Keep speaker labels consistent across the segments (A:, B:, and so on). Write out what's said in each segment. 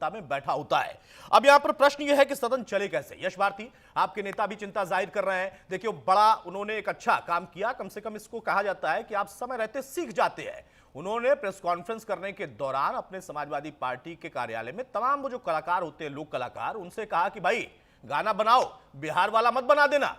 A: में बैठा होता है। अब यहां पर प्रश्न यह है कि सदन चले कैसे। यश भारती आपके नेता भी चिंता जाहिर कर रहे हैं। देखिए बड़ा उन्होंने एक अच्छा काम किया, कम से कम इसको कहा जाता है कि आप समय रहते सीख जाते हैं। उन्होंने प्रेस कॉन्फ्रेंस करने के दौरान अपने समाजवादी पार्टी के कार्यालय में तमाम वो जो कलाकार होते हैं, लोक कलाकार, उनसे कहा कि भाई गाना बनाओ, बिहार वाला मत बना देना।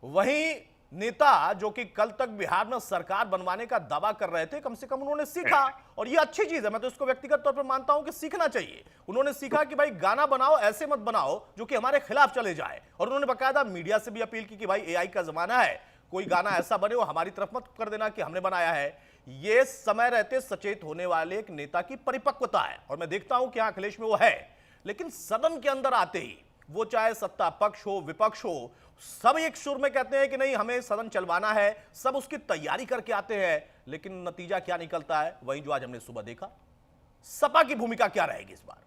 A: वहीं नेता जो कि कल तक बिहार में सरकार बनवाने का दावा कर रहे थे, कम से कम उन्होंने सीखा और ये अच्छी चीज है। मैं तो इसको व्यक्तिगत तौर पर मानता हूं कि सीखना चाहिए। उन्होंने सीखा कि भाई गाना बनाओ, ऐसे मत बनाओ जो कि हमारे खिलाफ चले जाए। और उन्होंने बकायदा मीडिया से भी अपील की कि भाई एआई का जमाना है, कोई गाना ऐसा बने हो हमारी तरफ मत कर देना कि हमने बनाया है। ये समय रहते सचेत होने वाले एक नेता की परिपक्वता है और मैं देखता हूं कि यहां अखिलेश में वो है। लेकिन सदन के अंदर आते ही वो चाहे सत्ता पक्ष हो विपक्ष हो, सब एक सुर में कहते हैं कि नहीं हमें सदन चलवाना है, सब उसकी तैयारी करके आते हैं। लेकिन नतीजा क्या निकलता है वही जो आज हमने सुबह देखा। सपा की भूमिका क्या रहेगी इस बार?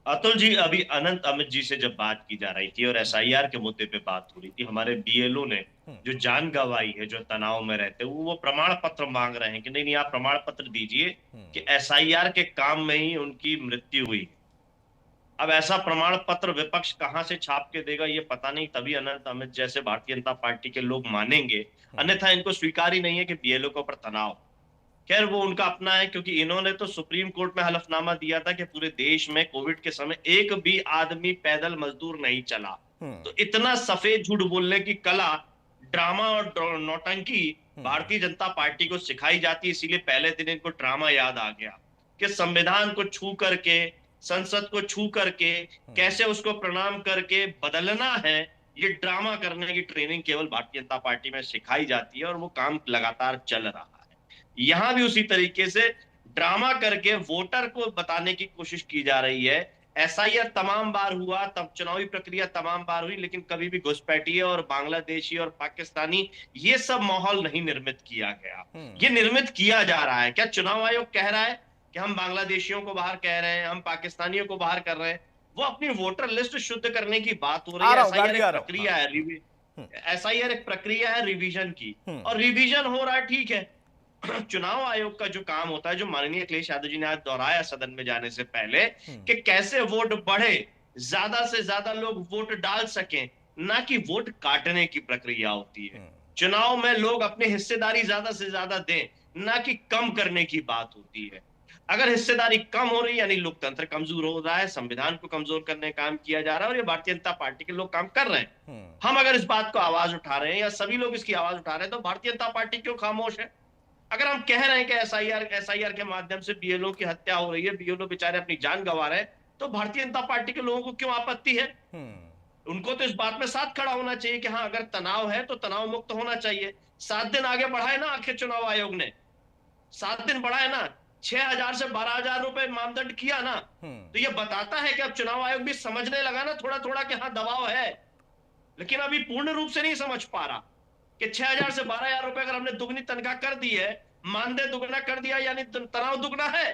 B: अतुल जी, अभी अनंत अमित जी से जब बात की जा रही थी और एसआईआर के मुद्दे पे बात हो रही थी, हमारे बीएलओ ने जो जान गंवाई है, जो तनाव में रहते हैं, वो प्रमाण पत्र मांग रहे हैं कि नहीं नहीं आप प्रमाण पत्र दीजिए कि एसआईआर के काम में ही उनकी मृत्यु हुई। अब ऐसा प्रमाण पत्र विपक्ष कहां से छाप के देगा ये पता नहीं, तभी अनंत अमित जैसे भारतीय जनता पार्टी के लोग मानेंगे, अन्यथा इनको स्वीकार ही नहीं है कि बीएलओ के ऊपर तनाव। खैर वो उनका अपना है, क्योंकि इन्होंने तो सुप्रीम कोर्ट में हलफनामा दिया था कि पूरे देश में कोविड के समय एक भी आदमी पैदल मजदूर नहीं चला। तो इतना सफेद झूठ बोलने की कला, ड्रामा और नौटंकी भारतीय जनता पार्टी को सिखाई जाती है। इसीलिए पहले दिन इनको ड्रामा याद आ गया कि संविधान को छू करके, संसद को छू करके कैसे उसको प्रणाम करके बदलना है। ये ड्रामा करने की ट्रेनिंग केवल भारतीय जनता पार्टी में सिखाई जाती है और वो काम लगातार चल रहा है। यहां भी उसी तरीके से ड्रामा करके वोटर को बताने की कोशिश की जा रही है। एसआईआर तमाम बार हुआ, तब चुनावी प्रक्रिया तमाम बार हुई, लेकिन कभी भी घुसपैठिए और बांग्लादेशी और पाकिस्तानी ये सब माहौल नहीं निर्मित किया गया। ये निर्मित किया जा रहा है। क्या चुनाव आयोग कह रहा है कि हम बांग्लादेशियों को बाहर कह रहे हैं, हम पाकिस्तानियों को बाहर कर रहे हैं? वो अपनी वोटर लिस्ट शुद्ध करने की बात हो रही है। एसआईआर एक प्रक्रिया है, एसआईआर एक प्रक्रिया है रिवीजन की, और रिवीजन हो रहा है, ठीक है। चुनाव आयोग का जो काम होता है, जो माननीय अखिलेश यादव जी ने आज दोहराया सदन में जाने से पहले, कि कैसे वोट बढ़े, ज्यादा से ज्यादा लोग वोट डाल सकें, ना कि वोट काटने की प्रक्रिया होती है। चुनाव में लोग अपनी हिस्सेदारी ज्यादा से ज्यादा दें, ना कि कम करने की बात होती है। अगर हिस्सेदारी कम हो रही है यानी लोकतंत्र कमजोर हो रहा है, संविधान को कमजोर करने का काम किया जा रहा है, और ये भारतीय जनता पार्टी के लोग काम कर रहे हैं। हम अगर इस बात को आवाज उठा रहे हैं या सभी लोग इसकी आवाज उठा रहे हैं, तो भारतीय जनता पार्टी क्यों खामोश है? अगर हम कह रहे हैं कि एसआईआर के माध्यम से बीएलओ की हत्या हो रही है, बीएलओ बेचारे अपनी जान गंवा रहे हैं, तो भारतीय जनता पार्टी के लोगों को क्यों आपत्ति है? उनको तो इस बात में साथ खड़ा होना चाहिए कि हाँ अगर तनाव है तो तनाव मुक्त होना चाहिए। 7 दिन आगे बढ़ाए ना आखिर चुनाव आयोग ने, 7 दिन बढ़ाए ना, 6,000 से 12,000 रुपए मानदंड किया ना। तो ये बताता है कि अब चुनाव आयोग भी समझने लगा ना थोड़ा थोड़ा कि हाँ दबाव है, लेकिन अभी पूर्ण रूप से नहीं समझ पा रहा कि 6,000 से 12,000 रुपए अगर हमने दुगनी तनख्वाह कर दी है, मानदेय दुगना कर दिया यानी तनाव दुगना है।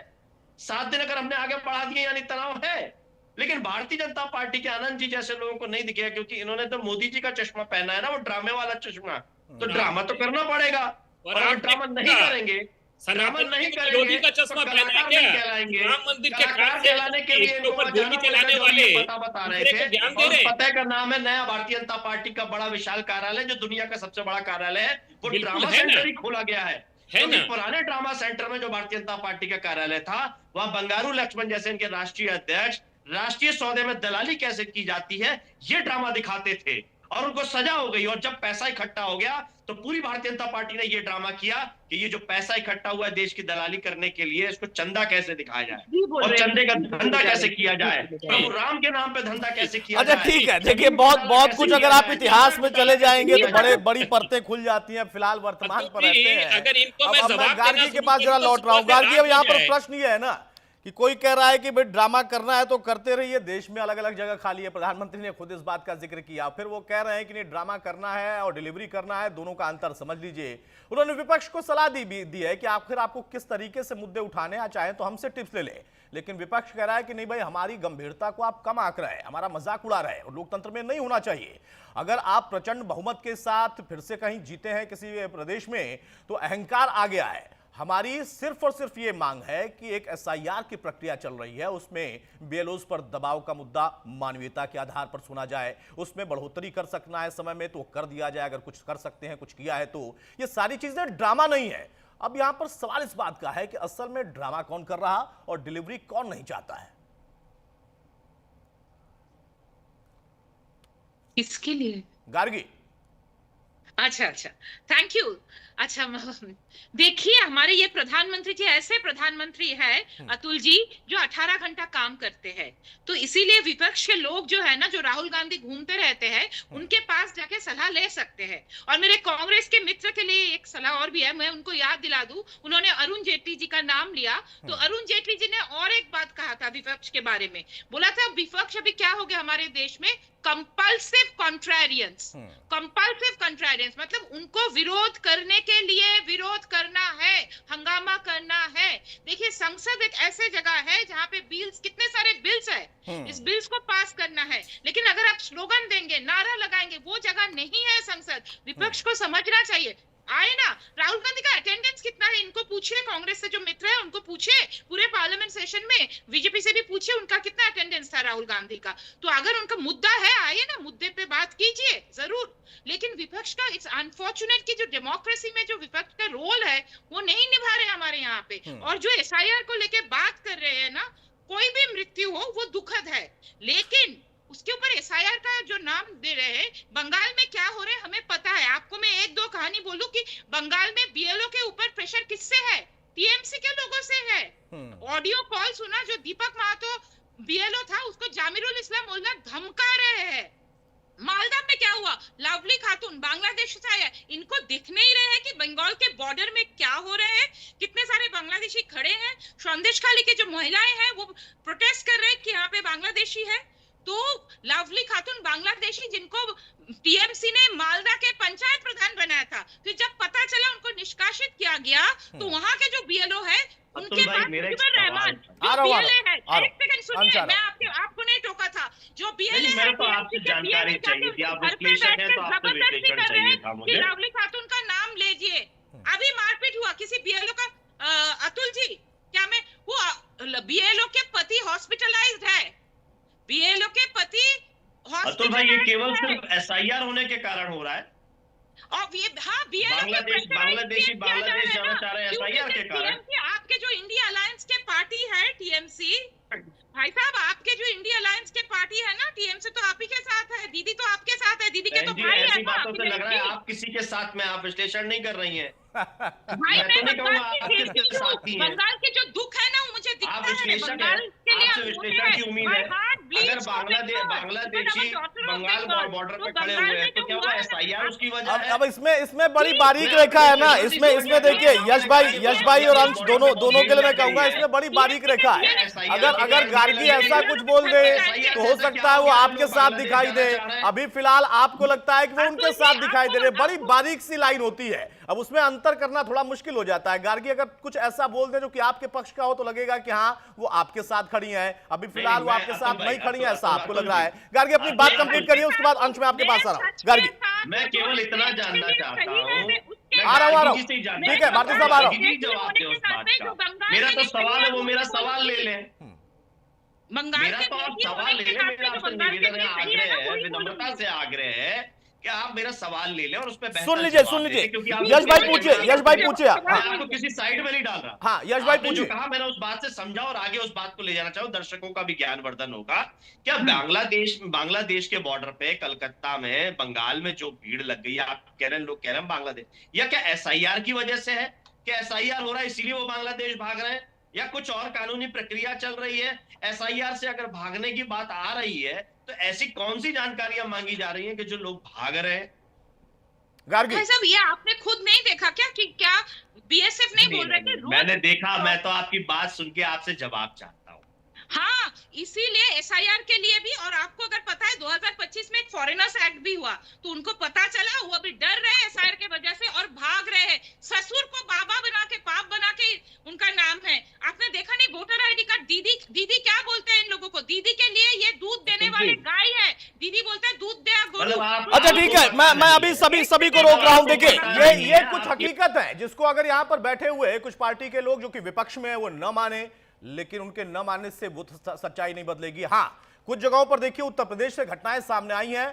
B: 7 दिन अगर हमने आगे बढ़ा दिए यानी तनाव है। लेकिन भारतीय जनता पार्टी के आनंद जी जैसे लोगों को नहीं दिखेगा, क्योंकि इन्होंने तो मोदी जी का चश्मा पहना है ना, वो ड्रामे वाला चश्मा। तो ड्रामा तो करना पड़ेगा, और अगर ड्रामा नहीं करेंगे,
C: सनातन नहीं करेंगे का चश्मा पहना है क्या? राम मंदिर के कार्य
B: कहलाने के लिए
C: ऊपर गोली चलाने वाले
B: बता रहे थे। और पता का नाम है नया भारतीय जनता पार्टी का बड़ा विशाल कार्यालय, जो दुनिया का सबसे बड़ा कार्यालय है, वो ड्रामा सेंटर ही खोला गया है। पुराने ड्रामा सेंटर में जो भारतीय जनता पार्टी का कार्यालय था, वहां बंगारू लक्ष्मण जैसे इनके राष्ट्रीय अध्यक्ष राष्ट्रीय सौदे में दलाली कैसे की जाती है ये ड्रामा दिखाते थे, और उनको सजा हो गई। और जब पैसा इकट्ठा हो गया तो पूरी भारतीय जनता पार्टी ने ये ड्रामा किया कि ये जो पैसा इकट्ठा हुआ है देश की दलाली करने के लिए, इसको चंदा कैसे दिखाया जाए और चंदे का धंधा कैसे किया जाए, प्रभु राम के नाम पे धंधा कैसे किया जाए।
A: अच्छा ठीक है, देखिए बहुत कुछ अगर आप इतिहास में चले जाएंगे तो बड़ी परतें खुल जाती हैं। फिलहाल वर्तमान पर रहते हैं।
C: अगर इनको मैं
A: मैं गार्गी के पास जरा लौट रहा हूँ। गार्गी, अब यहाँ पर प्रश्न ये है ना कि कोई कह रहा है कि भाई ड्रामा करना है तो करते रहिए, देश में अलग अलग जगह खाली है, प्रधानमंत्री ने खुद इस बात का जिक्र किया। फिर वो कह रहे हैं कि नहीं ड्रामा करना है और डिलीवरी करना है, दोनों का अंतर समझ लीजिए। उन्होंने विपक्ष को सलाह दी है कि आखिर आपको किस तरीके से मुद्दे उठाने हैं, चाहे तो हमसे टिप्स ले लें। लेकिन विपक्ष कह रहा है कि नहीं भाई हमारी गंभीरता को आप कम आंक रहे हैं, हमारा मजाक उड़ा रहे हैं, और लोकतंत्र में नहीं होना चाहिए। अगर आप प्रचंड बहुमत के साथ फिर से कहीं जीते हैं किसी प्रदेश में तो अहंकार आ गया है। हमारी सिर्फ और सिर्फ ये मांग है कि एक एसआईआर की प्रक्रिया चल रही है, उसमें बीएलओज पर दबाव का मुद्दा मानवीयता के आधार पर सुना जाए, उसमें बढ़ोतरी कर सकना है समय में तो कर दिया जाए, अगर कुछ कर सकते हैं, कुछ किया है तो। ये सारी चीजें ड्रामा नहीं है। अब यहां पर सवाल इस बात का है कि असल में ड्रामा कौन कर रहा और डिलीवरी कौन नहीं चाहता है।
D: इसके लिए
A: गार्गी,
D: अच्छा, थैंक यू। अच्छा, देखिए, हमारे ये प्रधानमंत्री जी ऐसे प्रधानमंत्री है अतुल जी, जो 18 घंटा काम करते हैं। तो इसीलिए विपक्ष के लोग जो है ना, जो राहुल गांधी घूमते रहते हैं, उनके पास जाके सलाह ले सकते हैं। और मेरे कांग्रेस के मित्र के लिए एक सलाह और भी है, मैं उनको याद दिला दूं। उन्होंने अरुण जेटली जी का नाम लिया, तो अरुण जेटली जी ने और एक बात कहा था विपक्ष के बारे में। बोला था विपक्ष अभी क्या हो गया हमारे देश में, कंपल्सिव कॉन्ट्रारियंस। कंपल्सिव कॉन्ट्रारियंस मतलब उनको विरोध करने के लिए विरोध करना है, हंगामा करना है। देखिए, संसद एक ऐसे जगह है जहाँ पे बिल्स, कितने सारे बिल्स है, इस बिल्स को पास करना है। लेकिन अगर आप स्लोगन देंगे, नारा लगाएंगे, वो जगह नहीं है संसद। विपक्ष को समझना चाहिए। आए ना, राहुल गांधी का अटेंडेंस कितना है, इनको पूछिए, कांग्रेस से जो मित्र है उनको पूछिए, पूरे पार्लियामेंट सेशन में बीजेपी से भी पूछिए उनका कितना अटेंडेंस था राहुल गांधी का। तो अगर उनका मुद्दा है, आइए ना, मुद्दे पे बात कीजिए जरूर। लेकिन विपक्ष का, इट्स अनफॉर्चुनेट कि जो डेमोक्रेसी में जो विपक्ष का रोल है वो नहीं निभा रहे हमारे यहाँ पे। और जो एसआईआर को लेके बात कर रहे हैं ना, कोई भी मृत्यु हो वो दुखद है, लेकिन उसके ऊपर एसआईआर का जो नाम दे रहे हैं, बंगाल में क्या हो रहा है हमें पता है। आपको मैं एक दो कहानी बोलूं कि बंगाल में बीएलओ के ऊपर प्रेशर किससे है, टीएमसी के लोगों से है। ऑडियो कॉल सुना, जो दीपक महतो बीएलओ था उसको जामिरुल इस्लाम मोल्ला धमका रहे हैं। मालदा में क्या हुआ, लवली खातून बांग्लादेश से आया, इनको दिख नहीं रहे हैं कि बंगाल के बॉर्डर में क्या हो रहे हैं। कितने सारे बांग्लादेशी खड़े हैं, संदेशखाली की जो महिलाएं हैं वो प्रोटेस्ट कर रहे हैं कि यहाँ पे बांग्लादेशी है। तो लवली खातून बांग्लादेशी, जिनको टीएमसी ने मालदा के पंचायत प्रधान बनाया था, फिर जब पता चला उनको निष्कासित किया गया, तो वहां के जो बीएलओ है उनके पास रहमान एक सेकंड सुनिए, मैं आपको नहीं टोका था। जो बीएलए
B: मेरे को आपसे जानकारी चाहिए थी, आप विश्लेषक हैं तो आपको विश्लेषण चाहिए था मुझे।
D: लवली खातून का नाम लीजिए, अभी मारपीट हुआ किसी बीएलओ का। अतुल जी, क्या मैं वो बीएलओ के पति हॉस्पिटलाइज्ड है, बीएलओ के पति
B: अतुल भाई, ये केवल सिर्फ एसआईआर होने के कारण हो रहा है।
D: और ये, हाँ,
B: बांग्लादेश जाना चाह रहे हैं एसआईआर के कारण।
D: आपके जो इंडिया अलायंस के पार्टी है टीएमसी, भाई साहब, आपके जो इंडिया अलायंस के पार्टी है ना टीएमसी, तो आप ही के साथ है, दीदी तो आपके साथ है, दीदी के तो भाई है।
B: ऐसी बातों से लग रहा है आप किसी के साथ में आप विश्लेषण नहीं कर रही हैं।
D: भाई मैं बंगाल के जो दुख है ना वो मुझे दिखता है।
B: आपसे विश्लेषण की उम्मीद है। अगर बांग्लादेशी बंगाल बॉर्डर पे खड़े हुए हैं तो क्या वो एसआईआर उसकी वजह है?
A: अब इसमें बड़ी बारीक रेखा है ना, इसमें देखिए यश भाई और अंश दोनों के लिए मैं कहूंगा इसमें बड़ी बारीक रेखा है। अगर गार्गी ऐसा कुछ बोल दे तो हो सकता है वो आपके साथ दिखाई दे, अभी फिलहाल आपको लगता है कि वो उनके साथ दिखाई दे रहे। बड़ी बारीक सी लाइन होती है, अब उसमें अंतर करना थोड़ा मुश्किल हो जाता है। गार्गी अगर कुछ ऐसा बोल दे जो कि आपके पक्ष का हो तो लगेगा कि हाँ वो आपके साथ खड़ी हैं, अभी फिलहाल वो आपके साथ नहीं खड़ी हैं, ऐसा आपको लग रहा है। गार्गी अपनी बात कंप्लीट करिए, उसके बाद अंश में आपके पास आ रहा हूं। गार्गी,
B: मैं केवल इतना जानना चाहता हूँ,
A: आ रहा हूँ, ठीक है भारती साहब, आ रहा हूँ।
B: जवाब दे उस बात का, मेरा तो सवाल है, वो मेरा सवाल ले लें। मेरा तो आप सवाल ले लें, मेरा आपसे निवेदन है, आग्रह है, विनम्रता से आग्रह है कि आप मेरा सवाल ले लें और उस पर
A: सुन लीजिए यश भाई पूछिए।
B: मैं आपको किसी साइड में नहीं डाल रहा।
A: हाँ, यश भाई पूछिए।
B: कहा मैंने उस बात से समझा और आगे उस बात को ले जाना चाहूँ, दर्शकों का भी ज्ञानवर्धन होगा। क्या बांग्लादेश के बॉर्डर पे कलकत्ता में, बंगाल में जो भीड़ लग गई, आप कह रहे हैं, लोग कह रहे हैं बांग्लादेश, या क्या एसआईआर की वजह से है? क्या एसआईआर हो रहा है इसीलिए वो बांग्लादेश भाग रहे हैं, या कुछ और कानूनी प्रक्रिया चल रही है? एसआईआर से अगर भागने की बात आ रही है तो ऐसी कौन सी जानकारियां मांगी जा रही हैं कि जो लोग भाग रहे हैं?
A: गार्गी
D: साहब, ये आपने खुद नहीं देखा क्या कि क्या बीएसएफ नहीं बोल रहे थे?
B: मैंने देखा, मैं तो आपकी बात सुन के आपसे जवाब चाहता हूँ।
D: हाँ, इसीलिए एसआईआर के लिए भी। और आपको अगर पता है 2025 में एक फॉरेनर्स एक्ट भी हुआ, तो उनको पता चला, वो अभी डर रहे हैं एसआईआर के वजह से और भाग रहे हैं। ससुर को बाबा बना के, पाप बना के उनका नाम है। आपने देखा नहीं वोटर आईडी कार्ड? दीदी क्या बोलते हैं इन लोगों को? दीदी के लिए ये दूध देने वाले गाय है, दीदी बोलते हैं दूध दे,
A: अच्छा ठीक है, मैं अभी सभी को रोक रहा हूं। देखिए ये कुछ हकीकत है जिसको अगर यहां पर बैठे हुए कुछ पार्टी के लोग जो कि विपक्ष में है वो न माने, लेकिन उनके न मानने से वो सच्चाई नहीं बदलेगी। हाँ, कुछ जगहों पर देखिए उत्तर प्रदेश से घटनाएं सामने आई हैं